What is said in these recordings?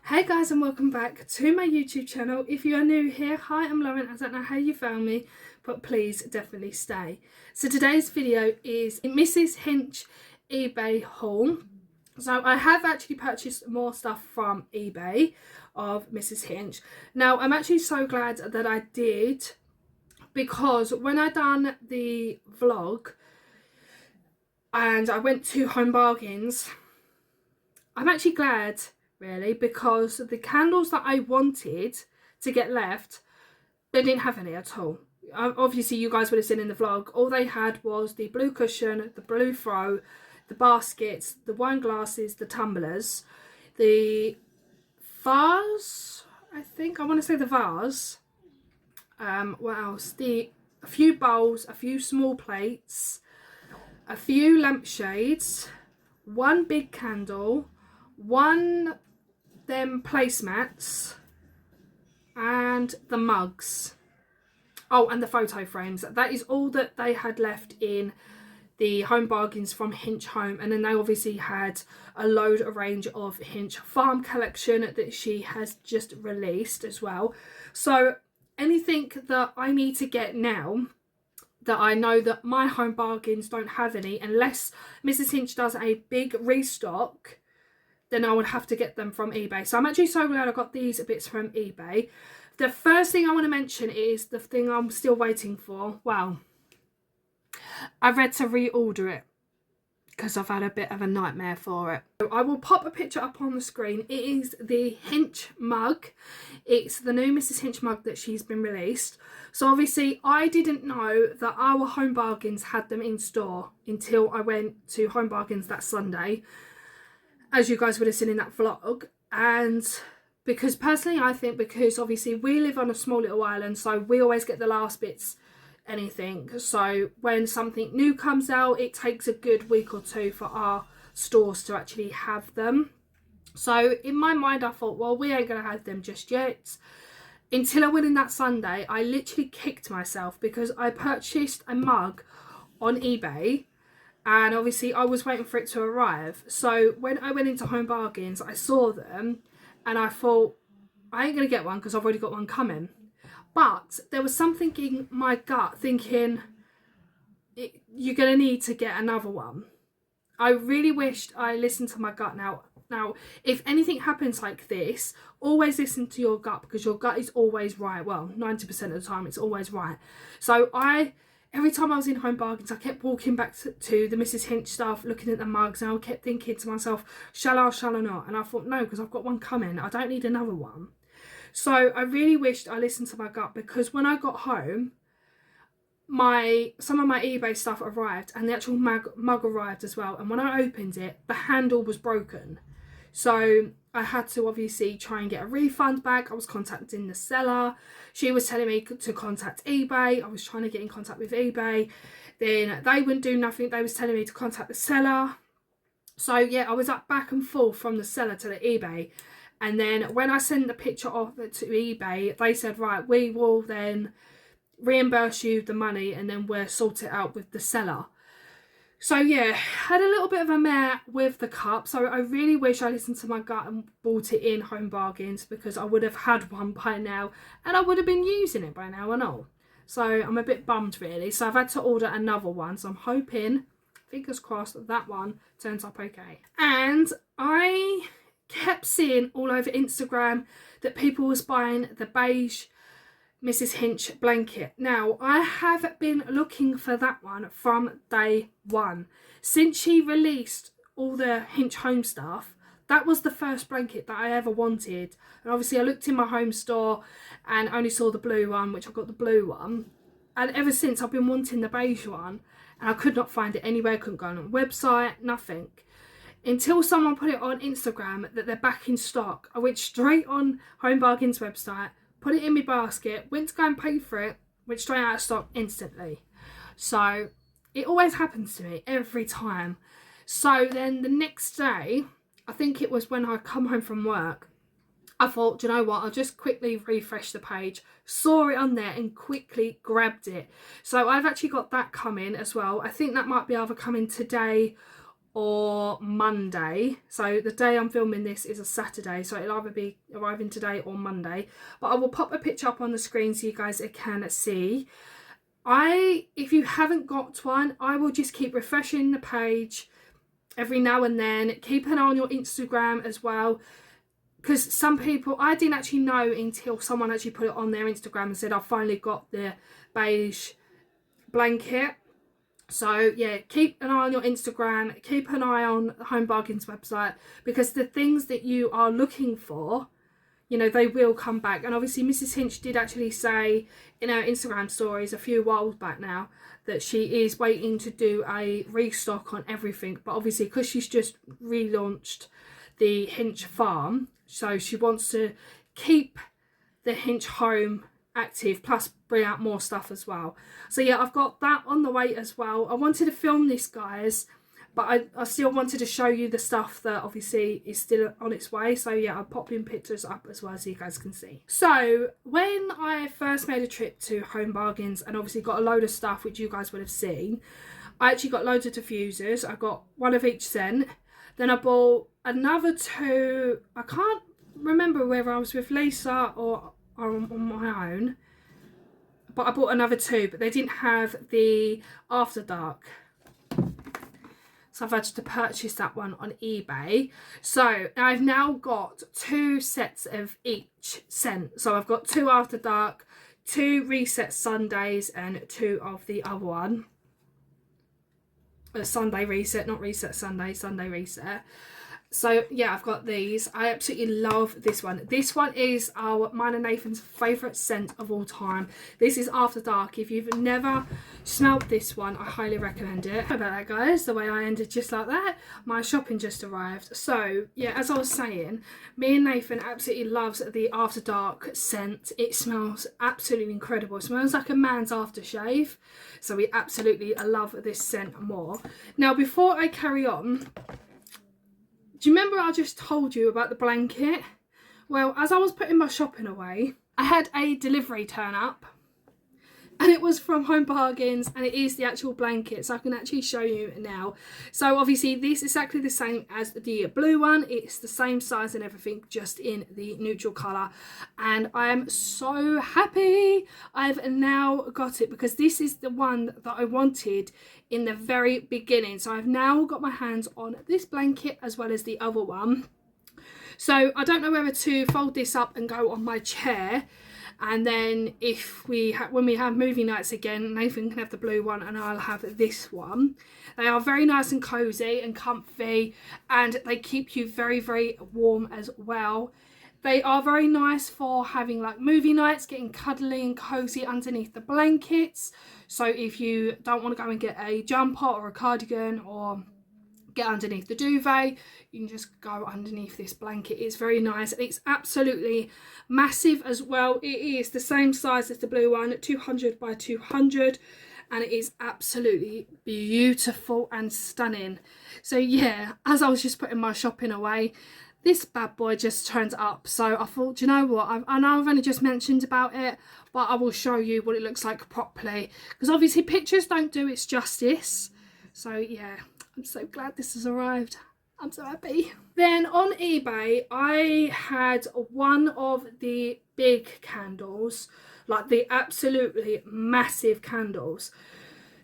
Hey guys, and welcome back to my YouTube channel. If you are new here, hi, I'm Lauren. I don't know how you found me, but please definitely stay. So today's video is Mrs. Hinch eBay haul. So I have actually purchased more stuff from eBay of Mrs. Hinch. Now I'm actually so glad that I did, because when I done the vlog and I went to Home Bargains, I'm actually glad, really, because the candles that I wanted to get left, they didn't have any at all. Obviously you guys would have seen in the vlog, all they had was the blue cushion, the blue throw, the baskets, the wine glasses, the tumblers, the vase, I want to say the vase, what else, a few bowls, a few small plates, a few lampshades, one big candle, one them placemats, and the mugs. Oh, and the photo frames. That is all that they had left in the Home Bargains from Hinch Home. And then they obviously had a range of Hinch Farm collection that she has just released as well. So anything that I need to get now that I know that my Home Bargains don't have any, unless Mrs. Hinch does a big restock, then I would have to get them from eBay. So I'm actually so glad I got these bits from eBay. The first thing I want to mention is the thing I'm still waiting for. Well, I've had to reorder it because I've had a bit of a nightmare for it. So I will pop a picture up on the screen. It is the Hinch mug. It's the new Mrs. Hinch mug that she's been released. So obviously I didn't know that our Home Bargains had them in store until I went to Home Bargains that Sunday, as you guys would have seen in that vlog. And because personally I think, because obviously we live on a small little island, so we always get the last bits anything. So when something new comes out, it takes a good week or two for our stores to actually have them. So in my mind I thought, well, we ain't gonna have them just yet. Until I went in that Sunday, I literally kicked myself because I purchased a mug on eBay, and obviously I was waiting for it to arrive. So when I went into Home Bargains, I saw them and I thought, I ain't gonna get one because I've already got one coming. But there was something in my gut thinking, you're gonna need to get another one. I really wished I listened to my gut. Now, if anything happens like this, always listen to your gut, because your gut is always right. Well, 90% of the time it's always right. So every time I was in Home Bargains, I kept walking back to the Mrs. Hinch stuff, looking at the mugs, and I kept thinking to myself, shall I not? And I thought, no, because I've got one coming. I don't need another one. So I really wished I listened to my gut, because when I got home, some of my eBay stuff arrived, and the actual mug arrived as well. And when I opened it, the handle was broken. So I had to obviously try and get a refund back. I was contacting the seller. She was telling me to contact eBay. I was trying to get in contact with eBay. Then they wouldn't do nothing. They was telling me to contact the seller. So yeah, I was up back and forth from the seller to the eBay. And then when I sent the picture of it to eBay, they said, right, we will then reimburse you the money and then we'll sort it out with the seller. So yeah, had a little bit of a mare with the cup. So I really wish I listened to my gut and bought it in Home Bargains, because I would have had one by now and I would have been using it by now and all. So I'm a bit bummed, really. So I've had to order another one. So I'm hoping, fingers crossed, that one turns up okay. And I kept seeing all over Instagram that people was buying the beige Mrs. Hinch blanket. Now, I have been looking for that one from day one. Since she released all the Hinch home stuff, that was the first blanket that I ever wanted. And obviously I looked in my home store and only saw the blue one, which I got the blue one. And ever since I've been wanting the beige one, and I could not find it anywhere. I couldn't go on a website, nothing. Until someone put it on Instagram that they're back in stock. I went straight on Home Bargains website, put it in my basket, went to go and pay for it, went straight out of stock instantly. So it always happens to me every time. So then the next day, I think it was when I come home from work, I thought, do you know what, I'll just quickly refresh the page, saw it on there and quickly grabbed it. So I've actually got that coming as well. I think that might be either coming today or Monday. So the day I'm filming this is a Saturday, so it'll either be arriving today or Monday, but I will pop a picture up on the screen so you guys can see. If you haven't got one, I will just keep refreshing the page every now and then. Keep an eye on your Instagram as well, because some people, I didn't actually know until someone actually put it on their Instagram and said, I've finally got the beige blanket. So yeah, keep an eye on your Instagram, keep an eye on Home Bargains website, because the things that you are looking for, you know, they will come back. And obviously Mrs. Hinch did actually say in her Instagram stories a few whiles back now that she is waiting to do a restock on everything, but obviously because she's just relaunched the Hinch farm, so she wants to keep the Hinch home active, plus bring out more stuff as well. So yeah, I've got that on the way as well. I wanted to film this, guys, but I still wanted to show you the stuff that obviously is still on its way. So yeah, I'll pop in pictures up as well so you guys can see. So when I first made a trip to Home Bargains and obviously got a load of stuff which you guys would have seen, I actually got loads of diffusers. I got one of each scent. Then I bought another two. I can't remember whether I was with Lisa or on my own, but I bought another two, but they didn't have the After Dark, so I've had to purchase that one on eBay. So I've now got 2 sets of each scent. So I've got 2 After Dark, 2 Reset Sundays, and 2 of the other one, Sunday Reset, not Reset Sunday, Sunday Reset. So yeah, I've got these. I absolutely love this one. This one is mine and Nathan's favourite scent of all time. This is After Dark. If you've never smelled this one, I highly recommend it. How about that, guys? The way I ended just like that. My shopping just arrived. So yeah, as I was saying, me and Nathan absolutely loves the After Dark scent. It smells absolutely incredible. It smells like a man's aftershave. So we absolutely love this scent more. Now, before I carry on, do you remember I just told you about the blanket? Well, as I was putting my shopping away, I had a delivery turn up, and it was from Home Bargains, and it is the actual blanket, so I can actually show you now. So obviously this is exactly the same as the blue one. It's the same size and everything, just in the neutral colour, and I am so happy I've now got it, because this is the one that I wanted in the very beginning. So I've now got my hands on this blanket as well as the other one. So I don't know whether to fold this up and go on my chair, and then when we have movie nights again, Nathan can have the blue one and I'll have this one. They are very nice and cozy and comfy, and they keep you very, very warm as well. They are very nice for having like movie nights, getting cuddly and cozy underneath the blankets. So if you don't want to go and get a jumper or a cardigan or get underneath the duvet, you can just go underneath this blanket. It's very nice. It's absolutely massive as well. It is the same size as the blue one, 200 by 200, and it is absolutely beautiful and stunning. So yeah, as I was just putting my shopping away, this bad boy just turned up. So I thought, do you know what, I know I've only just mentioned about it, but I will show you what it looks like properly, because obviously pictures don't do its justice. So yeah, I'm so glad this has arrived. I'm so happy. Then on eBay, I had one of the big candles, like the absolutely massive candles.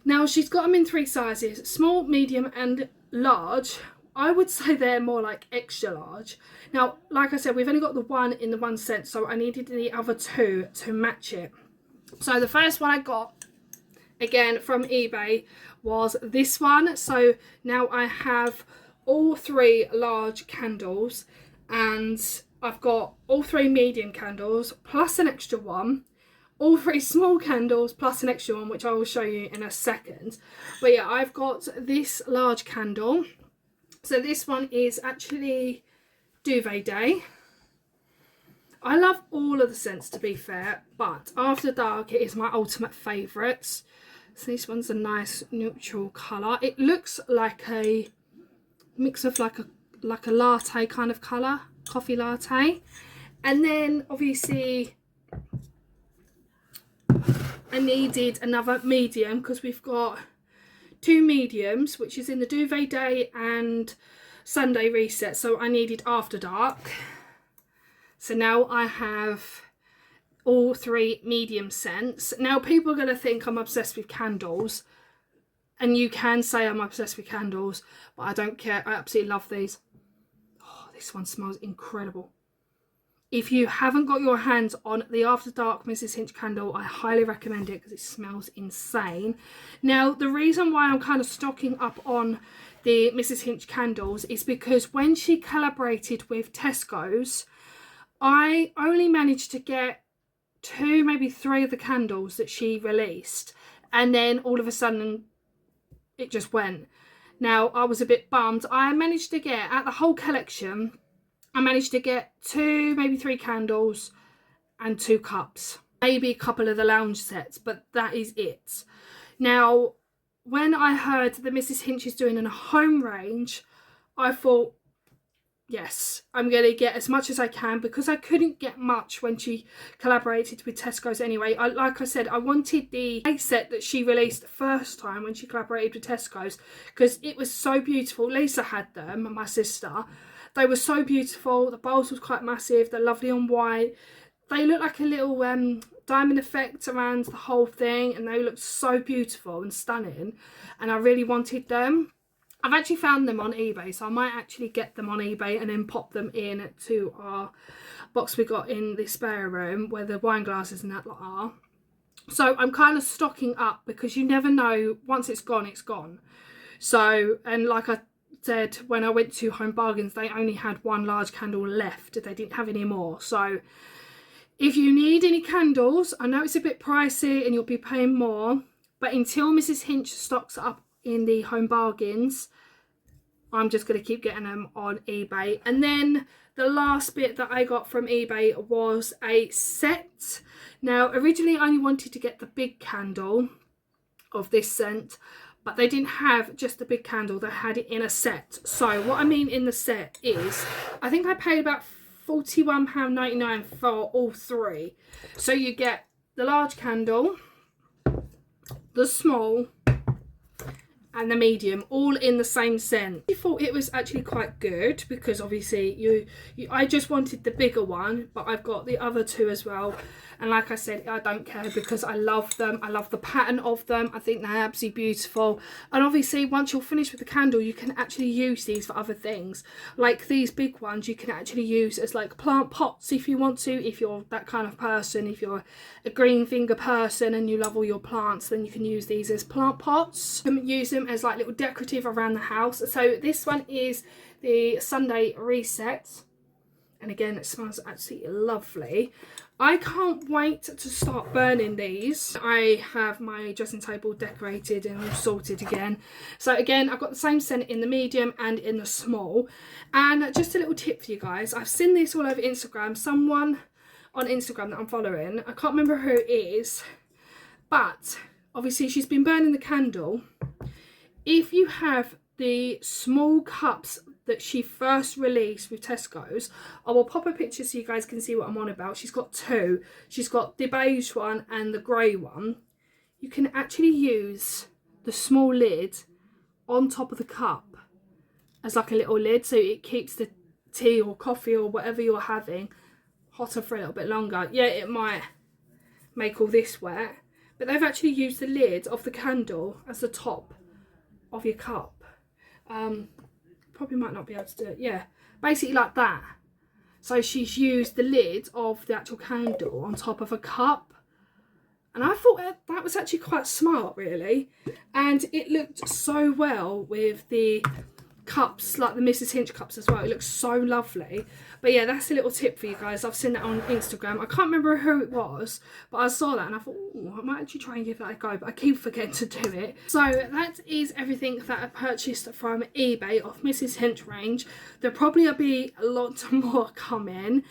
Now she's got them in 3 sizes, small, medium and large. I would say they're more like extra large. Now, like I said, we've only got the one in the 1 cent, so I needed the other 2 to match it. So the first one I got, again from eBay, was this one. So now I have all 3 large candles, and I've got all 3 medium candles plus an extra one, all 3 small candles plus an extra one, which I will show you in a second. But yeah, I've got this large candle. So this one is actually Duvet Day. I love all of the scents, to be fair, but After Dark, it is my ultimate favourite. So this one's a nice neutral colour. It looks like a mix of like a latte kind of colour, coffee latte. And then obviously I needed another medium, because we've got 2 mediums, which is in the duvet day and Sunday reset, so I needed after dark. So now I have all 3 medium scents. Now people are going to think I'm obsessed with candles, and you can say I'm obsessed with candles, but I don't care. I absolutely love these. Oh, this one smells incredible. If you haven't got your hands on the After Dark Mrs. Hinch candle, I highly recommend it because it smells insane. Now, the reason why I'm kind of stocking up on the Mrs. Hinch candles is because when she collaborated with Tesco's, I only managed to get 2, maybe 3 of the candles that she released. And then all of a sudden, it just went. Now, I was a bit bummed. I managed to get, at the whole collection, I managed to get 2, maybe 3 candles and 2 cups. Maybe a couple of the lounge sets, but that is it. Now, when I heard that Mrs. Hinch is doing a home range, I thought, yes, I'm going to get as much as I can, because I couldn't get much when she collaborated with Tesco's anyway. Like I said, I wanted the base set that she released the first time when she collaborated with Tesco's, because it was so beautiful. Lisa had them, my sister. They were so beautiful. The bowls was quite massive. They're lovely on white. They look like a little diamond effect around the whole thing, and they look so beautiful and stunning, and I really wanted them. I've actually found them on eBay, so I might actually get them on eBay and then pop them in to our box we got in the spare room where the wine glasses and that lot are. So I'm kind of stocking up, because you never know, once it's gone, it's gone. So, and like I said, when I went to Home Bargains, they only had 1 large candle left. They didn't have any more. So if you need any candles, I know it's a bit pricey and you'll be paying more, but until Mrs. Hinch stocks up in the Home Bargains, I'm just going to keep getting them on eBay. And then the last bit that I got from eBay was a set. Now, originally I only wanted to get the big candle of this scent, but they didn't have just the big candle, they had it in a set. So what I mean in the set is, I think I paid about £41.99 for all 3. So you get the large candle, the small, and the medium, all in the same scent. I thought it was actually quite good, because obviously I just wanted the bigger one, but I've got the other 2 as well. And like I said, I don't care, because I love them. I love the pattern of them. I think they're absolutely beautiful. And obviously, once you're finished with the candle, you can actually use these for other things. Like these big ones, you can actually use as like plant pots if you want to, if you're that kind of person. If you're a green finger person and you love all your plants, then you can use these as plant pots. You can use them as like little decorative around the house. So this one is the Sunday Reset. And again, it smells absolutely lovely. I can't wait to start burning these. I have my dressing table decorated and all sorted again. So again, I've got the same scent in the medium and in the small. And just a little tip for you guys. I've seen this all over Instagram. Someone on Instagram that I'm following, I can't remember who it is, but obviously she's been burning the candle. If you have the small cups that she first released with Tesco's, I will pop a picture so you guys can see what I'm on about. She's got 2. She's got the beige one and the grey one. You can actually use the small lid on top of the cup as like a little lid, so it keeps the tea or coffee or whatever you're having hotter for a little bit longer. Yeah, it might make all this wet, but they've actually used the lid of the candle as the top of your cup. Probably might not be able to do it. Yeah, basically like that. So she's used the lid of the actual candle on top of a cup, and I thought that was actually quite smart, really. And it looked so well with the cups, like the Mrs. Hinch cups as well. It looks so lovely. But yeah, that's a little tip for you guys. I've seen that on Instagram. I can't remember who it was, but I saw that and I thought, oh, I might actually try and give that a go, but I keep forgetting to do it. So that is everything that I purchased from eBay off Mrs. Hinch range. There'll probably be a lot more coming.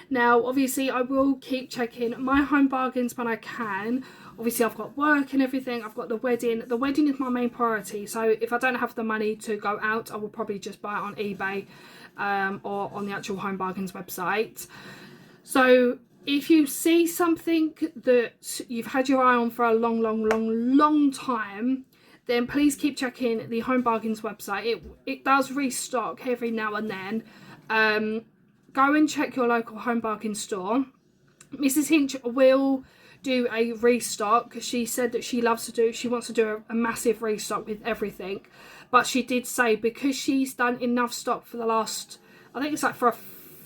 Now, obviously, I will keep checking my Home Bargains when I can. Obviously, I've got work and everything. I've got the wedding. The wedding is my main priority. So if I don't have the money to go out, I will probably just buy it on eBay or on the actual Home Bargains website. So if you see something that you've had your eye on for a long time, then please keep checking the Home Bargains website. It does restock every now and then. Go and check your local Home Bargains store. Mrs. Hinch will do a restock. She said that she wants to do a massive restock with everything, but she did say because she's done enough stock for the last, I think it's like for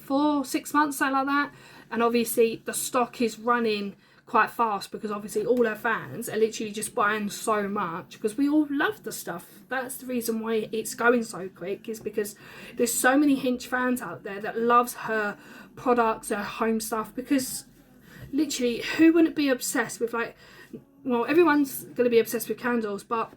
4-6 months, something like that, and obviously the stock is running quite fast because obviously all her fans are literally just buying so much because we all love the stuff. That's the reason why it's going so quick, is because there's so many Hinch fans out there that loves her products, her home stuff, because literally who wouldn't be obsessed with, like, well, everyone's going to be obsessed with candles, but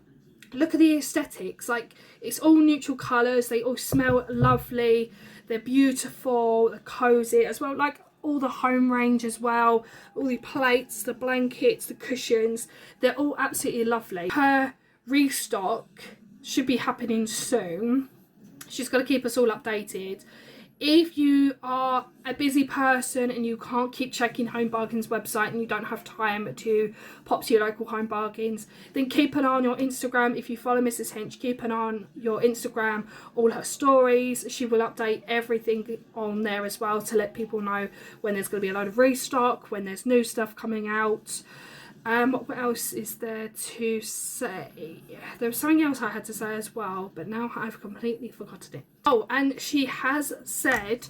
look at the aesthetics. Like, it's all neutral colours, they all smell lovely, they're beautiful, they're cozy as well, like all the home range as well, all the plates, the blankets, the cushions, they're all absolutely lovely. Her restock should be happening soon. She's got to keep us all updated. If you are a busy person and you can't keep checking Home Bargains website and you don't have time to pop to your local Home Bargains, then keep an eye on your Instagram. If you follow Mrs. Hinch, keep an eye on your Instagram, all her stories. She will update everything on there as well to let people know when there's going to be a load of restock, when there's new stuff coming out. What else is there to say? There was something else I had to say as well, but now I've completely forgotten it. Oh, and she has said,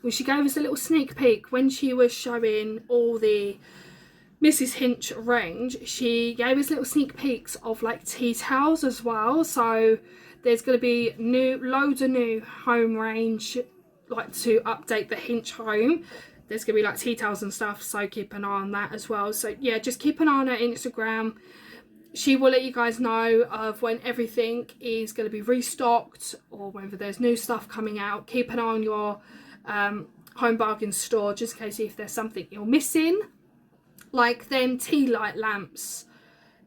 when she gave us a little sneak peek when she was showing all the Mrs. Hinch range, she gave us little sneak peeks of like tea towels as well. So there's going to be loads of new home range, like to update the Hinch home. There's going to be like tea towels and stuff, so keep an eye on that as well. So yeah, just keep an eye on her Instagram. She will let you guys know of when everything is going to be restocked or whether there's new stuff coming out. Keep an eye on your Home Bargains store just in case if there's something you're missing. Like them tea light lamps.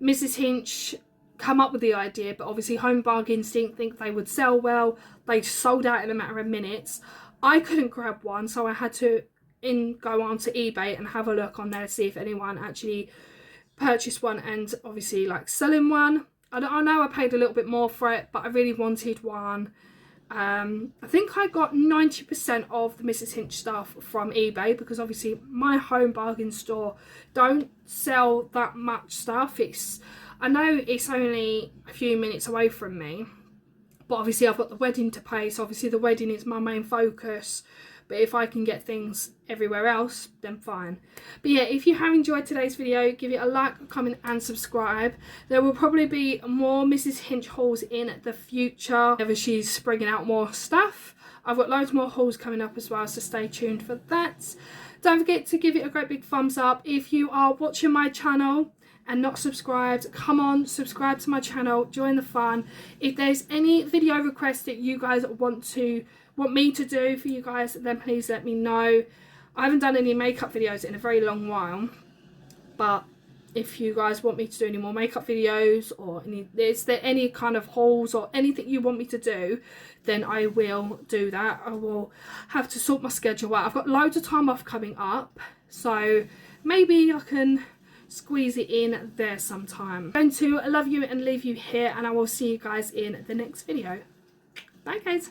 Mrs. Hinch come up with the idea, but obviously Home Bargains didn't think they would sell well. They sold out in a matter of minutes. I couldn't grab one, so I had to go on to eBay and have a look on there to see if anyone actually purchased one and obviously like selling one. I know I paid a little bit more for it, but I really wanted one. I think I got 90% of the Mrs. Hinch stuff from eBay because obviously my Home Bargain store don't sell that much stuff. I know it's only a few minutes away from me, but obviously I've got the wedding to pay, so obviously the wedding is my main focus. But if I can get things everywhere else, then fine. But yeah, if you have enjoyed today's video, give it a like, comment and subscribe. There will probably be more Mrs. Hinch hauls in the future, whenever she's bringing out more stuff. I've got loads more hauls coming up as well, so stay tuned for that. Don't forget to give it a great big thumbs up. If you are watching my channel and not subscribed, come on, subscribe to my channel, join the fun. If there's any video requests that you guys want me to do for you guys, then please let me know. I haven't done any makeup videos in a very long while, but if you guys want me to do any more makeup videos or is there any kind of hauls or anything you want me to do, then I will do that. I will have to sort my schedule out. I've got loads of time off coming up, so maybe I can squeeze it in there sometime. I'm going to love you and leave you here, and I will see you guys in the next video. Bye guys.